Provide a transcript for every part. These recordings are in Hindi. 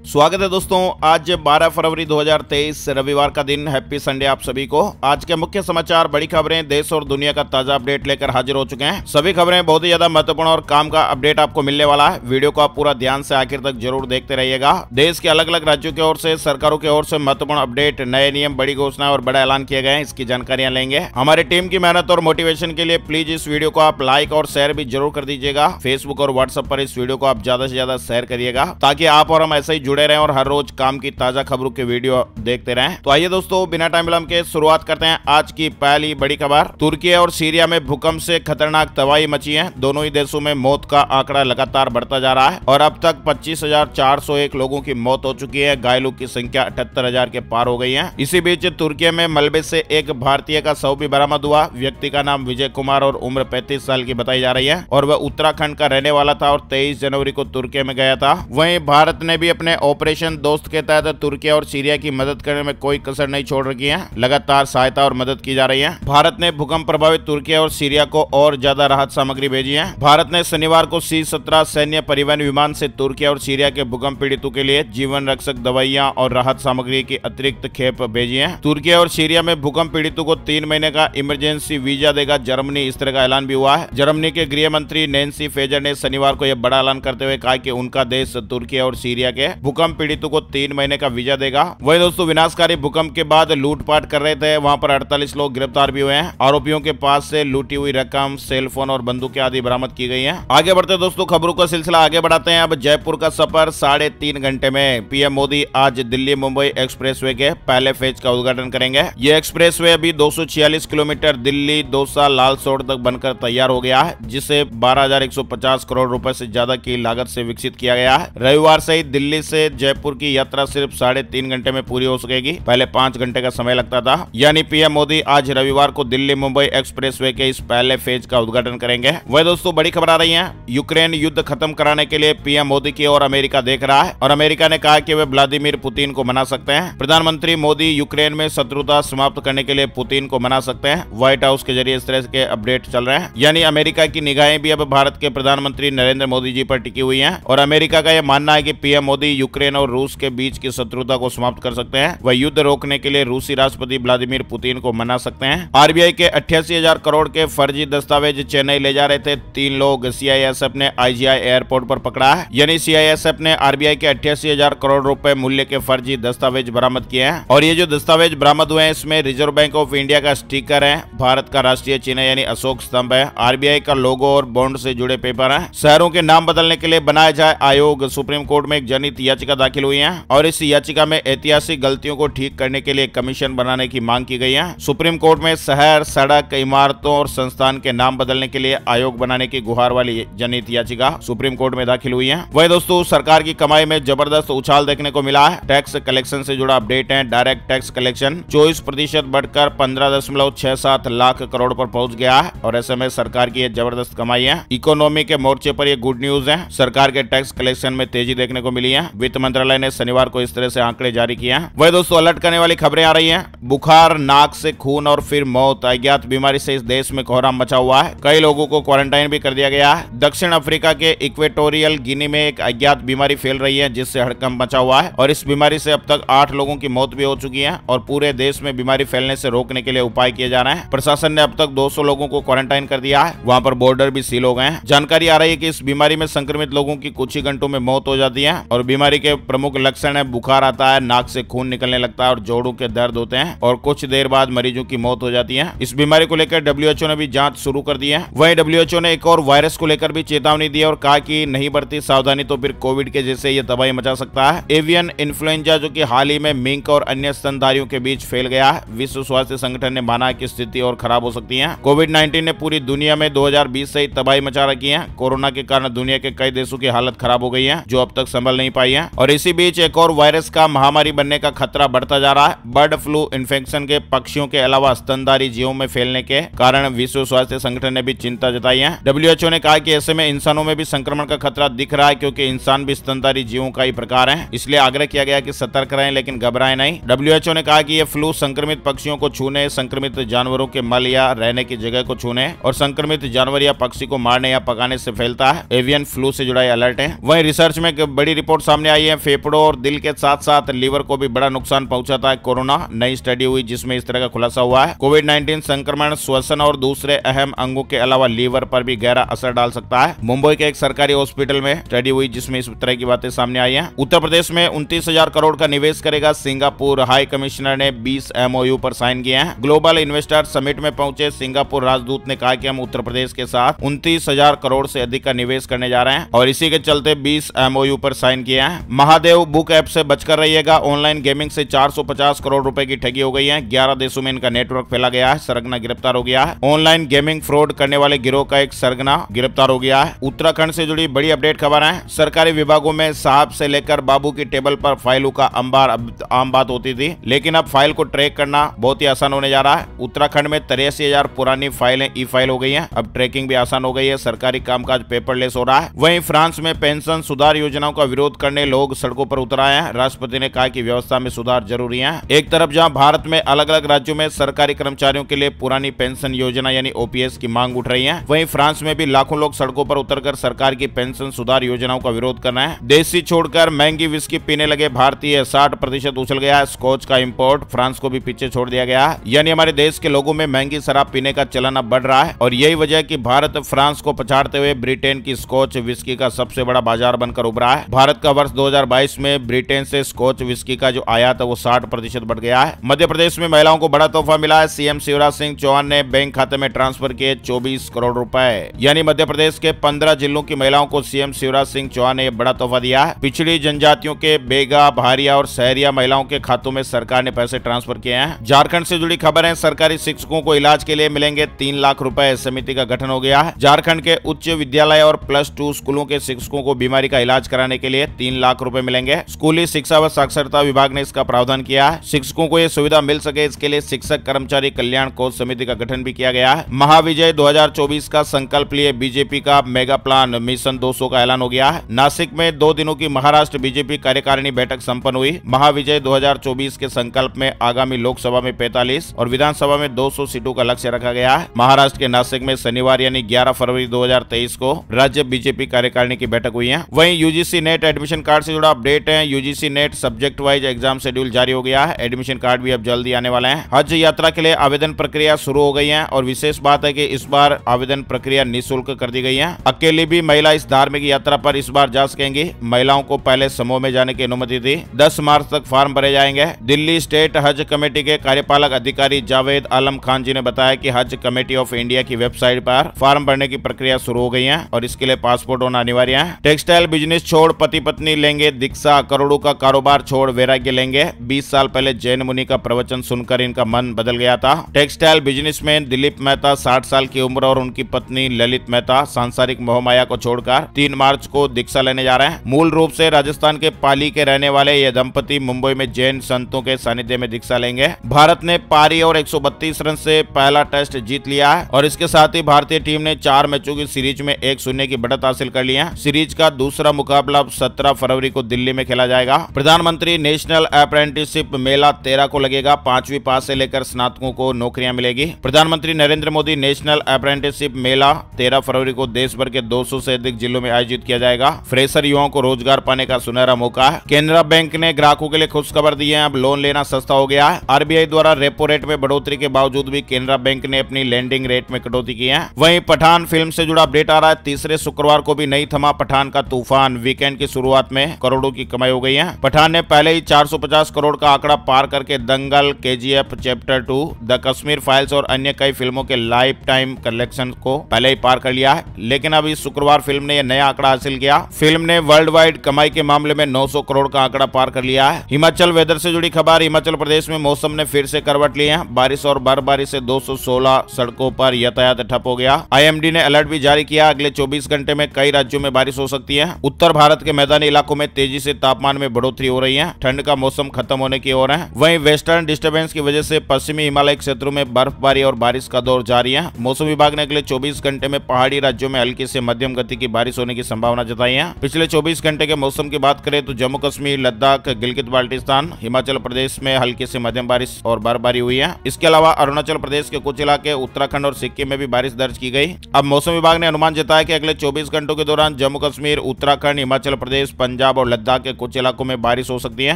स्वागत है दोस्तों। आज 12 फरवरी 2023 रविवार का दिन। हैप्पी संडे आप सभी को। आज के मुख्य समाचार, बड़ी खबरें, देश और दुनिया का ताजा अपडेट लेकर हाजिर हो चुके हैं। सभी खबरें बहुत ही ज्यादा महत्वपूर्ण और काम का अपडेट आपको मिलने वाला है। वीडियो को आप पूरा ध्यान से आखिर तक जरूर देखते रहिएगा। देश के अलग अलग राज्यों की ओर से, सरकारों की ओर से महत्वपूर्ण अपडेट, नए नियम, बड़ी घोषणाएं और बड़ा ऐलान किए गए हैं, इसकी जानकारियां लेंगे। हमारी टीम की मेहनत और मोटिवेशन के लिए प्लीज इस वीडियो को आप लाइक और शेयर भी जरूर कर दीजिएगा। फेसबुक और व्हाट्सएप पर इस वीडियो को आप ज्यादा से ज्यादा शेयर करिएगा, ताकि आप और हम ऐसे ही जुड़े रहें और हर रोज काम की ताजा खबरों के वीडियो देखते रहें। तो आइए दोस्तों, बिना टाइम विलंब के शुरुआत करते हैं आज की पहली बड़ी खबर। तुर्की और सीरिया में भूकंप से खतरनाक तबाही मची है। दोनों ही देशों में मौत का आंकड़ा लगातार बढ़ता जा रहा है और अब तक 25,401 लोगों की मौत हो चुकी है। घायलों की संख्या 78,000 के पार हो गई है। इसी बीच तुर्की में मलबे से एक भारतीय का शव भी बरामद हुआ। व्यक्ति का नाम विजय कुमार और उम्र 35 साल की बताई जा रही है और वह उत्तराखंड का रहने वाला था और 23 जनवरी को तुर्की में गया था। वहीं भारत ने भी अपने ऑपरेशन दोस्त के तहत तुर्की और सीरिया की मदद करने में कोई कसर नहीं छोड़ रखी है। लगातार सहायता और मदद की जा रही है। भारत ने भूकंप प्रभावित तुर्की और सीरिया को और ज्यादा राहत सामग्री भेजी है। भारत ने शनिवार को C-17 सैन्य परिवहन विमान से तुर्की और सीरिया के भूकंप पीड़ितों के लिए जीवन रक्षक दवाइयां और राहत सामग्री की अतिरिक्त खेप भेजी है। तुर्की और सीरिया में भूकंप पीड़ितों को 3 महीने का इमरजेंसी वीजा देगा जर्मनी, इस तरह का ऐलान भी हुआ है। जर्मनी के गृह मंत्री नैन्सी फेजर ने शनिवार को यह बड़ा ऐलान करते हुए कहा कि उनका देश तुर्की और सीरिया के भूकंप पीड़ितों को 3 महीने का वीजा देगा। वही दोस्तों, विनाशकारी भूकंप के बाद लूटपाट कर रहे थे वहां पर 48 लोग गिरफ्तार भी हुए हैं। आरोपियों के पास से लूटी हुई रकम, सेलफोन और बंदूकें आदि बरामद की गई हैं। आगे बढ़ते दोस्तों, खबरों का सिलसिला आगे बढ़ाते हैं। अब जयपुर का सफर 3.5 घंटे में। पीएम मोदी आज दिल्ली मुंबई एक्सप्रेसवे के पहले फेज का उद्घाटन करेंगे। यह एक्सप्रेसवे अभी 246 किलोमीटर दिल्ली दौसा लालसोट तक बनकर तैयार हो गया है, जिसे 12,150 करोड़ रुपए से ज्यादा की लागत से विकसित किया गया है। रविवार से ही दिल्ली से जयपुर की यात्रा सिर्फ 3.5 घंटे में पूरी हो सकेगी। पहले 5 घंटे का समय लगता था। यानी पीएम मोदी आज रविवार को दिल्ली मुंबई एक्सप्रेसवे के इस पहले फेज का उद्घाटन करेंगे। वह दोस्तों, बड़ी खबर आ रही है। यूक्रेन युद्ध खत्म कराने के लिए पीएम मोदी की ओर अमेरिका देख रहा है और अमेरिका ने कहा कि वे व्लादिमीर पुतिन को मना सकते हैं। प्रधानमंत्री मोदी यूक्रेन में शत्रुता समाप्त करने के लिए पुतिन को मना सकते हैं। व्हाइट हाउस के जरिए इस तरह के अपडेट चल रहे हैं। यानी अमेरिका की निगाहें भी अब भारत के प्रधानमंत्री नरेंद्र मोदी जी पर टिकी हुई है और अमेरिका का यह मानना है कि पीएम मोदी यूक्रेन और रूस के बीच की शत्रुता को समाप्त कर सकते हैं। वह युद्ध रोकने के लिए रूसी राष्ट्रपति व्लादिमीर पुतिन को मना सकते हैं। आरबीआई के 88,000 करोड़ के फर्जी दस्तावेज चेन्नई ले जा रहे थे 3 लोग सीआईएसएफ ने आईजीआई एयरपोर्ट पर पकड़ा है। यानी सीआईएसएफ ने आरबीआई के 88,000 करोड़ रुपए मूल्य के फर्जी दस्तावेज बरामद किए हैं और ये जो दस्तावेज बरामद हुए हैं, इसमें रिजर्व बैंक ऑफ इंडिया का स्टिकर है, भारत का राष्ट्रीय चिन्ह यानी अशोक स्तंभ है, आरबीआई का लोगो और बॉन्ड से जुड़े पेपर है। शहरों के नाम बदलने के लिए बनाया जाए आयोग। सुप्रीम कोर्ट में एक जनहित याचिका दाखिल हुई है और इस याचिका में ऐतिहासिक गलतियों को ठीक करने के लिए कमीशन बनाने की मांग की गई है। सुप्रीम कोर्ट में शहर, सड़क, इमारतों और संस्थान के नाम बदलने के लिए आयोग बनाने की गुहार वाली जनहित याचिका सुप्रीम कोर्ट में दाखिल हुई है। वही दोस्तों, सरकार की कमाई में जबरदस्त उछाल देखने को मिला है। टैक्स कलेक्शन से जुड़ा अपडेट है। डायरेक्ट टैक्स कलेक्शन 24% बढ़कर 15.67 लाख करोड़ पर पहुंच गया है और ऐसे में सरकार की यह जबरदस्त कमाई है। इकोनॉमी के मोर्चे पर यह गुड न्यूज है। सरकार के टैक्स कलेक्शन में तेजी देखने को मिली है। वित्त मंत्रालय ने शनिवार को इस तरह से आंकड़े जारी किए हैं। वही दोस्तों, अलर्ट करने वाली खबरें आ रही हैं। बुखार, नाक से खून और फिर मौत। अज्ञात बीमारी से इस देश में कोहराम मचा हुआ है। कई लोगों को क्वारंटाइन भी कर दिया गया है। दक्षिण अफ्रीका के इक्वेटोरियल गिनी में एक अज्ञात बीमारी फैल रही है, जिससे हड़कंप मचा हुआ है और इस बीमारी से अब तक 8 लोगों की मौत भी हो चुकी है और पूरे देश में बीमारी फैलने से रोकने के लिए उपाय किए जा रहे हैं। प्रशासन ने अब तक 200 लोगों को क्वारंटाइन कर दिया है। वहां पर बॉर्डर भी सील हो गए हैं। जानकारी आ रही है कि इस बीमारी में संक्रमित लोगों की कुछ ही घंटों में मौत हो जाती है और बीमारी के प्रमुख लक्षण है बुखार आता है, नाक से खून निकलने लगता है और जोड़ों के दर्द होते हैं और कुछ देर बाद मरीजों की मौत हो जाती है। इस बीमारी को लेकर डब्ल्यूएचओ ने भी जांच शुरू कर दी है। वहीं डब्ल्यूएचओ ने एक और वायरस को लेकर भी चेतावनी दी और कहा कि नहीं बरती सावधानी तो फिर कोविड के जैसे ये तबाही मचा सकता है। एवियन इन्फ्लुएंजा, जो कि हाल ही में मिंक और अन्य स्तनधारियों के बीच फैल गया है, विश्व स्वास्थ्य संगठन ने माना कि स्थिति और खराब हो सकती है। कोविड-19 ने पूरी दुनिया में 2020 से ही तबाही मचा रखी है। कोरोना के कारण दुनिया के कई देशों की हालत खराब हो गई है, जो अब तक संभल नहीं पाई है और इसी बीच एक और वायरस का महामारी बनने का खतरा बढ़ता जा रहा है। बर्ड फ्लू इन्फेक्शन के पक्षियों के अलावा स्तनधारी जीवों में फैलने के कारण विश्व स्वास्थ्य संगठन ने भी चिंता जताई है। डब्ल्यूएचओ ने कहा कि ऐसे में इंसानों में भी संक्रमण का खतरा दिख रहा है, क्योंकि इंसान भी स्तनधारी जीवों का ही प्रकार है। इसलिए आग्रह किया गया कि सतर्क रहें लेकिन घबराएं नहीं। डब्ल्यूएचओ ने कहा कि यह फ्लू संक्रमित पक्षियों को छूने, संक्रमित जानवरों के मल या रहने की जगह को छूने और संक्रमित जानवर या पक्षी को मारने या पकाने से फैलता है। एवियन फ्लू से जुड़ा अलर्ट है। वहीं रिसर्च में एक बड़ी रिपोर्ट सामने सामने आई है। फेफड़ों और दिल के साथ साथ लीवर को भी बड़ा नुकसान पहुंचाता है कोरोना। नई स्टडी हुई जिसमें इस तरह का खुलासा हुआ है। कोविड-19 संक्रमण श्वसन और दूसरे अहम अंगों के अलावा लीवर पर भी गहरा असर डाल सकता है। मुंबई के एक सरकारी हॉस्पिटल में स्टडी हुई जिसमें इस तरह की बातें सामने आई हैं। उत्तर प्रदेश में 29,000 करोड़ का निवेश करेगा सिंगापुर। हाई कमिश्नर ने 20 MOU पर साइन किए हैं। ग्लोबल इन्वेस्टर समिट में पहुंचे सिंगापुर राजदूत ने कहा कि हम उत्तर प्रदेश के साथ 29,000 करोड़ से अधिक का निवेश करने जा रहे हैं और इसी के चलते 20 MOU पर साइन किए हैं। महादेव बुक ऐप से बचकर रहिएगा। ऑनलाइन गेमिंग से 450 करोड़ रुपए की ठगी हो गई है। 11 देशों में इनका नेटवर्क फैला गया है। सरगना गिरफ्तार हो गया है। ऑनलाइन गेमिंग फ्रॉड करने वाले गिरोह का एक सरगना गिरफ्तार हो गया है। उत्तराखंड से जुड़ी बड़ी अपडेट खबर है। सरकारी विभागों में साहब से लेकर बाबू की टेबल पर फाइलों का अंबार आम बात होती थी, लेकिन अब फाइल को ट्रैक करना बहुत ही आसान होने जा रहा है। उत्तराखंड में 83,000 पुरानी फाइलें ई फाइल हो गई हैं। अब ट्रैकिंग भी आसान हो गई है। सरकारी कामकाज पेपरलेस हो रहा है। वहीं फ्रांस में पेंशन सुधार योजनाओं का विरोध करने लोग सड़कों पर उतर आए हैं। राष्ट्रपति ने कहा कि व्यवस्था में सुधार जरूरी है। एक तरफ जहां भारत में अलग अलग राज्यों में सरकारी कर्मचारियों के लिए पुरानी पेंशन योजना यानी OPS की मांग उठ रही है, वहीं फ्रांस में भी लाखों लोग सड़कों पर उतरकर सरकार की पेंशन सुधार योजनाओं का विरोध कर रहे हैं। देसी छोड़कर महंगी विस्की पीने लगे भारतीय। 60% उछल गया है स्कॉच का इंपोर्ट। फ्रांस को भी पीछे छोड़ दिया गया है। यानी हमारे देश के लोगों में महंगी शराब पीने का चलन अब बढ़ रहा है और यही वजह है कि भारत फ्रांस को पछाड़ते हुए ब्रिटेन की स्कॉच विस्की का सबसे बड़ा बाजार बनकर उभरा है। भारत का वर्ष 2022 में ब्रिटेन से स्कॉच विस्की का जो आयात है वो 60% बढ़ गया है। मध्य प्रदेश में महिलाओं को बड़ा तोहफा मिला है। सीएम शिवराज सिंह चौहान ने बैंक खाते में ट्रांसफर किए 24 करोड़ रुपए। यानी मध्य प्रदेश के 15 जिलों की महिलाओं को सीएम शिवराज सिंह चौहान ने बड़ा तोहफा दिया है। पिछड़ी जनजातियों के बेगा, भारिया और सहरिया महिलाओं के खातों में सरकार ने पैसे ट्रांसफर किए हैं। झारखंड से जुड़ी खबर है। सरकारी शिक्षकों को इलाज के लिए मिलेंगे 3 लाख रुपए। समिति का गठन हो गया है। झारखंड के उच्च विद्यालय और +2 स्कूलों के शिक्षकों को बीमारी का इलाज कराने के लिए 3 लाख रुपए मिलेंगे। स्कूली शिक्षा व साक्षरता विभाग ने इसका प्रावधान किया है। शिक्षकों को यह सुविधा मिल सके इसके लिए शिक्षक कर्मचारी कल्याण कोष समिति का गठन भी किया गया है। महाविजय 2024 का संकल्प लिए बीजेपी का मेगा प्लान मिशन 200 का ऐलान हो गया है। नासिक में 2 दिनों की महाराष्ट्र बीजेपी कार्यकारिणी बैठक संपन्न हुई। महाविजय 2024 के संकल्प में आगामी लोकसभा में 45 और विधानसभा में 200 सीटों का लक्ष्य रखा गया है। महाराष्ट्र के नासिक में शनिवार यानी 11 फरवरी 2023 को राज्य बीजेपी कार्यकारिणी की बैठक हुई है। वहीं यूजीसी नेट एडमिशन कार्ड से जुड़ा अपडेट है। UGC net subject wise exam schedule जारी हो गया है। एडमिशन कार्ड भी अब जल्दी आने वाले हैं। हज यात्रा के लिए आवेदन प्रक्रिया शुरू हो गई है और विशेष बात है कि इस बार आवेदन प्रक्रिया निःशुल्क कर दी गई है। अकेली भी महिला इस धार्मिक यात्रा पर इस बार जा सकेंगी। महिलाओं को पहले समूह में जाने की अनुमति थी। 10 मार्च तक फॉर्म भरे जाएंगे। दिल्ली स्टेट हज कमेटी के कार्यपालक अधिकारी जावेद आलम खान जी ने बताया कि हज कमेटी ऑफ इंडिया की वेबसाइट पर फॉर्म भरने की प्रक्रिया शुरू हो गई है और इसके लिए पासपोर्ट होना अनिवार्य है। टेक्सटाइल बिजनेस छोड़ पति पत्नी लेंगे दीक्षा। करोड़ों का कारोबार छोड़ वैराग्य लेंगे। 20 साल पहले जैन मुनि का प्रवचन सुनकर इनका मन बदल गया था। टेक्सटाइल बिजनेसमैन दिलीप मेहता 60 साल की उम्र और उनकी पत्नी ललित मेहता सांसारिक मोहमाया को छोड़कर 3 मार्च को दीक्षा लेने जा रहे हैं। मूल रूप से राजस्थान के पाली के रहने वाले ये दंपति मुंबई में जैन संतों के सानिध्य में दीक्षा लेंगे। भारत ने पारी और 132 रन से पहला टेस्ट जीत लिया है और इसके साथ ही भारतीय टीम ने 4 मैचों की सीरीज में 1-0 की बढ़त हासिल कर ली है। सीरीज का दूसरा मुकाबला 17 फरवरी को दिल्ली में खेला जाएगा। प्रधानमंत्री नेशनल अप्रेंटिसशिप मेला 13 को लगेगा। 5वीं पास से लेकर स्नातकों को नौकरियां मिलेगी। प्रधानमंत्री नरेंद्र मोदी नेशनल अप्रेंटिसशिप मेला 13 फरवरी को देश भर के 200 से अधिक जिलों में आयोजित किया जाएगा। फ्रेशर युवाओं को रोजगार पाने का सुनहरा मौका है। केनरा बैंक ने ग्राहकों के लिए खुशखबर दी है। अब लोन लेना सस्ता हो गया है। आरबीआई द्वारा रेपो रेट में बढ़ोतरी के बावजूद भी केनरा बैंक ने अपनी लेंडिंग रेट में कटौती की है। वहीं पठान फिल्म से जुड़ा अपडेट आ रहा है। तीसरे शुक्रवार को भी नहीं थमा पठान का तूफान। वीकेंड की शुरुआत में करोड़ों की कमाई हो गई है। पठान ने पहले ही 450 करोड़ का आंकड़ा पार करके दंगल, KGF chapter 2, the Kashmir files और अन्य कई फिल्मों के लाइफ टाइम कलेक्शन को पहले ही पार कर लिया है। लेकिन अब इस शुक्रवार फिल्म ने यह नया आंकड़ा हासिल किया। फिल्म ने वर्ल्ड वाइड कमाई के मामले में 900 करोड़ का आंकड़ा पार कर लिया है। हिमाचल वेदर से जुड़ी खबर। हिमाचल प्रदेश में मौसम ने फिर से करवट ली है। बारिश और बर्फबारी से 216 सड़कों पर यातायात ठप हो गया। IMD ने अलर्ट भी जारी किया। अगले 24 घंटे में कई राज्यों में बारिश हो सकती है। उत्तर भारत के मैदानी इलाकों में तेजी से तापमान में बढ़ोतरी हो रही है। ठंड का मौसम खत्म होने की ओर है। वहीं वेस्टर्न डिस्टर्बेंस की वजह से पश्चिमी हिमालय क्षेत्रों में बर्फबारी और बारिश का दौर जारी है। मौसम विभाग ने अगले 24 घंटे में पहाड़ी राज्यों में हल्की से मध्यम गति की बारिश होने की संभावना जताई है। पिछले 24 घंटे के मौसम की बात करें तो जम्मू कश्मीर, लद्दाख, गिलगित बाल्टिस्तान, हिमाचल प्रदेश में हल्की से मध्यम बारिश और बर्फबारी हुई है। इसके अलावा अरुणाचल प्रदेश के कुछ इलाके, उत्तराखंड और सिक्किम में भी बारिश दर्ज की गई। अब मौसम विभाग ने अनुमान जताया कि अगले 24 घंटों के दौरान जम्मू कश्मीर, उत्तराखंड, हिमाचल प्रदेश, पंजाब, पंजाब और लद्दाख के कुछ इलाकों में बारिश हो सकती है।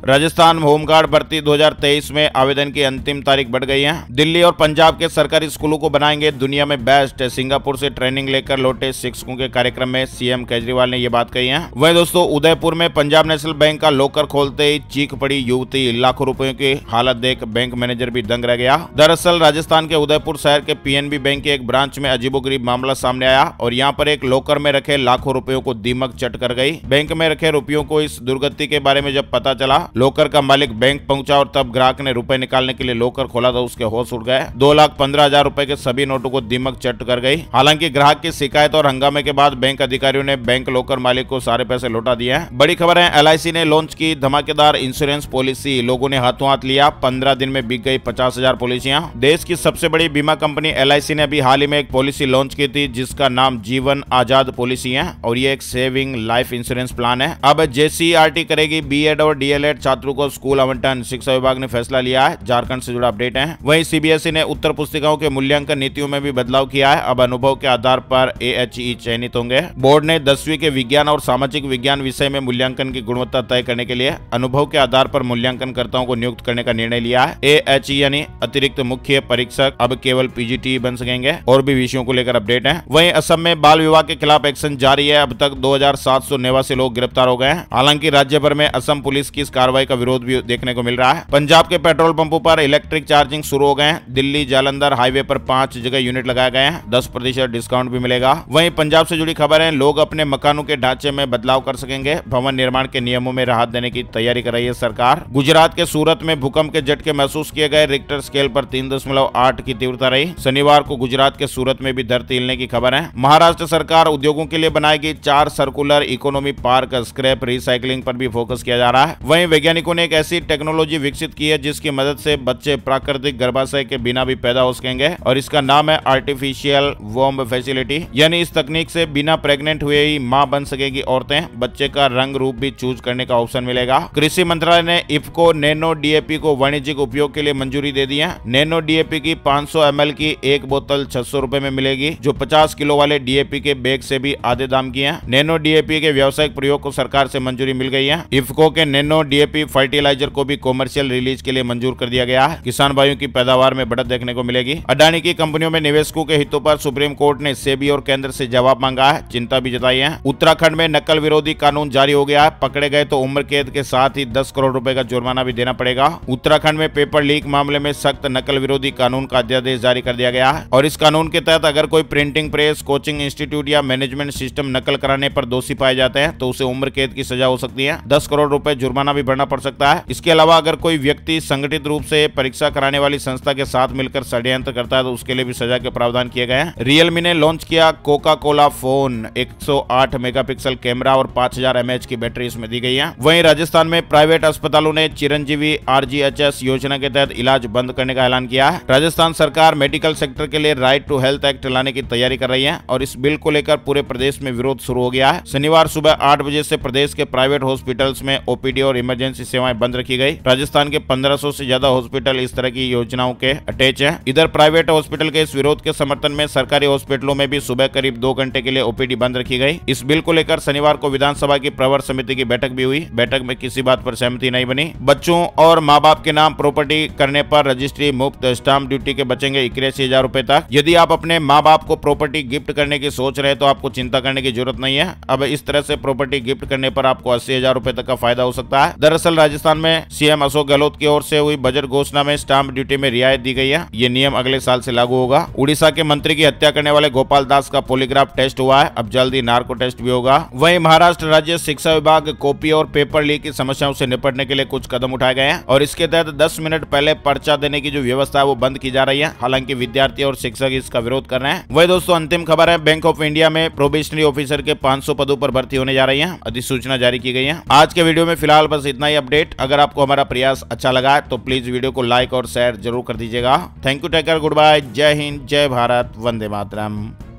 राजस्थान होमगार्ड भर्ती 2023 में आवेदन की अंतिम तारीख बढ़ गई है। दिल्ली और पंजाब के सरकारी स्कूलों को बनाएंगे दुनिया में बेस्ट। सिंगापुर से ट्रेनिंग लेकर लौटे शिक्षकों के कार्यक्रम में सीएम केजरीवाल ने ये बात कही है। वहीं दोस्तों उदयपुर में पंजाब नेशनल बैंक का लॉकर खोलते ही चीख पड़ी युवती। लाखों रुपयों की हालत देख बैंक मैनेजर भी दंग रह गया। दरअसल राजस्थान के उदयपुर शहर के पीएनबी बैंक के एक ब्रांच में अजीबोगरीब मामला सामने आया और यहाँ पर एक लॉकर में रखे लाखों रुपयों को दीमक चट कर गई। बैंक में रखे रुपयों को इस दुर्गति के बारे में जब पता चला, लॉकर का मालिक बैंक पहुंचा और तब ग्राहक ने रुपए निकालने के लिए लॉकर खोला तो उसके होश उड़ गए। 2,15,000 रुपए के सभी नोटों को दीमक चट कर गई। हालांकि ग्राहक की शिकायत और हंगामे के बाद बैंक अधिकारियों ने बैंक लॉकर मालिक को सारे पैसे लौटा दिए हैं। बड़ी खबर है, एलआईसी ने लॉन्च की धमाकेदार इंश्योरेंस पॉलिसी। लोगों ने हाथों हाथ लिया। 15 दिन में बिक गई 50,000 पॉलिसियां। देश की सबसे बड़ी बीमा कंपनी एलआईसी ने अभी हाल ही में एक पॉलिसी लॉन्च की थी जिसका नाम जीवन आजाद पॉलिसी है और ये एक सेविंग लाइफ इंश्योरेंस प्लान है। अब जेसीईआरटी करेगी बीएड और डीएलएड छात्रों को स्कूल आवंटन। शिक्षा विभाग ने फैसला लिया है। झारखंड से जुड़ा अपडेट है। वहीं सीबीएसई ने उत्तर पुस्तिकाओं के मूल्यांकन नीतियों में भी बदलाव किया है। अब अनुभव के आधार पर एएचई चयनित होंगे। बोर्ड ने 10वीं के विज्ञान और सामाजिक विज्ञान विषय में मूल्यांकन की गुणवत्ता तय करने के लिए अनुभव के आधार पर मूल्यांकनकर्ताओं को नियुक्त करने का निर्णय लिया है। एएचई यानी अतिरिक्त मुख्य परीक्षक अब केवल पीजीटी बन सकेंगे। और भी विषयों को लेकर अपडेट है। वहीं असम में बाल विवाह के खिलाफ एक्शन जारी है। अब तक 2,789 लोग गिरफ्तार हो गए हैं। हालांकि राज्य भर में असम पुलिस की इस कार्रवाई का विरोध भी देखने को मिल रहा है। पंजाब के पेट्रोल पंपों पर इलेक्ट्रिक चार्जिंग शुरू हो गए हैं। दिल्ली जालंधर हाईवे पर 5 जगह यूनिट लगाए गए हैं। 10% डिस्काउंट भी मिलेगा। वहीं पंजाब से जुड़ी खबर है, लोग अपने मकानों के ढांचे में बदलाव कर सकेंगे। भवन निर्माण के नियमों में राहत देने की तैयारी कर रही है सरकार। गुजरात के सूरत में भूकंप के झटके महसूस किए गए। रिक्टर स्केल पर 3.8 की तीव्रता रही। शनिवार को गुजरात के सूरत में भी धरती हिलने की खबर है। महाराष्ट्र सरकार उद्योगों के लिए बनाएगी 4 circular economy park. Scrap recycling पर भी फोकस किया जा रहा है। वहीं वैज्ञानिकों ने एक ऐसी टेक्नोलॉजी विकसित की है जिसकी मदद से बच्चे प्राकृतिक गर्भाशय के बिना भी पैदा हो सकेंगे और इसका नाम है आर्टिफिशियल वोम्ब फैसिलिटी। यानी इस तकनीक से बिना प्रेग्नेंट हुए ही मां बन सकेगी औरतें। बच्चे का रंग रूप भी चूज करने का ऑप्शन मिलेगा। कृषि मंत्रालय ने इफ्को नैनो डीएपी को वाणिज्यिक उपयोग के लिए मंजूरी दे दी है। नैनो डीएपी की 500 ml की एक बोतल 600 रुपए में मिलेगी, जो 50 किलो वाले डीएपी के बैग से भी आधे दाम की है। नैनो डीएपी के व्यावसायिक प्रयोग को सरकार से मंजूरी मिल गई है। इफ्को के नैनो डीएपी फर्टिलाइजर को भी कॉमर्शियल रिलीज के लिए मंजूर कर दिया गया है। किसान भाइयों की पैदावार में बढ़त देखने को मिलेगी। अडानी की कंपनियों में निवेशकों के हितों पर सुप्रीम कोर्ट ने सेबी और केंद्र से जवाब मांगा है। चिंता भी जताई है। उत्तराखंड में नकल विरोधी कानून जारी हो गया है। पकड़े गए तो उम्र कैद के साथ ही 10 करोड़ रुपए का जुर्माना भी देना पड़ेगा। उत्तराखंड में पेपर लीक मामले में सख्त नकल विरोधी कानून का अध्यादेश जारी कर दिया गया है और इस कानून के तहत अगर कोई प्रिंटिंग प्रेस, कोचिंग इंस्टीट्यूट या मैनेजमेंट सिस्टम नकल कराने पर दोषी पाए जाते हैं तो उसे उम्र कैद की सजा हो सकती है। 10 करोड़ रुपए जुर्माना भी भरना पड़ सकता है। इसके अलावा अगर कोई व्यक्ति संगठित रूप से परीक्षा कराने वाली संस्था के साथ मिलकर षड्यंत्र करता है तो उसके लिए भी सजा के प्रावधान किए गए हैं। रियलमी ने लॉन्च किया Coca Cola phone. 108 megapixel camera और 5000 mAh की बैटरी इसमें दी गई है। वहीं राजस्थान में प्राइवेट अस्पतालों ने चिरंजीवी आरजीएचएस योजना के तहत इलाज बंद करने का ऐलान किया है। राजस्थान सरकार मेडिकल सेक्टर के लिए राइट टू हेल्थ एक्ट लाने की तैयारी कर रही है और इस बिल को लेकर पूरे प्रदेश में विरोध शुरू हो गया है। शनिवार सुबह 8 बजे से प्रदेश के प्राइवेट हॉस्पिटल्स में ओपीडी और इमरजेंसी सेवाएं बंद रखी गई। राजस्थान के 1500 से ज्यादा हॉस्पिटल इस तरह की योजनाओं के अटैच हैं। इधर प्राइवेट हॉस्पिटल के इस विरोध के समर्थन में सरकारी हॉस्पिटलों में भी सुबह करीब 2 घंटे के लिए ओपीडी बंद रखी गई। इस बिल को लेकर शनिवार को विधानसभा की प्रवर समिति की बैठक भी हुई। बैठक में किसी बात पर सहमति नहीं बनी। बच्चों और माँ बाप के नाम प्रॉपर्टी करने पर रजिस्ट्री मुफ्त, स्टाम्प ड्यूटी के बचेंगे 81,000 रुपए तक। यदि आप अपने माँ बाप को प्रॉपर्टी गिफ्ट करने की सोच रहे हैं तो आपको चिंता करने की जरूरत नहीं है। अब इस तरह से प्रॉपर्टी गिफ्ट करने पर आपको 80,000 रुपए तक का फायदा हो सकता है। दरअसल राजस्थान में सीएम अशोक गहलोत की ओर से हुई बजट घोषणा में स्टाम्प ड्यूटी में रियायत दी गई है। ये नियम अगले साल से लागू होगा। उड़ीसा के मंत्री की हत्या करने वाले गोपाल दास का पॉलीग्राफ टेस्ट हुआ है। अब जल्दी नार्को टेस्ट भी होगा। वहीं महाराष्ट्र राज्य शिक्षा विभाग कॉपी और पेपर लीक की समस्याओं से निपटने के लिए कुछ कदम उठाए गए हैं और इसके तहत 10 मिनट पहले पर्चा देने की जो व्यवस्था है वो बंद की जा रही है। हालांकि विद्यार्थी और शिक्षक इसका विरोध कर रहे हैं। वही दोस्तों अंतिम खबर है, बैंक ऑफ इंडिया में प्रोबेशनरी ऑफिसर के 500 पदों पर भर्ती होने जा रही है। अधिसूचना जारी की गई है। आज के वीडियो में फिलहाल बस इतना ही अपडेट। अगर आपको हमारा प्रयास अच्छा लगा तो प्लीज वीडियो को लाइक और शेयर जरूर कर दीजिएगा। Thank you, take care, good bye, जय हिंद, जय भारत, वंदे मातरम।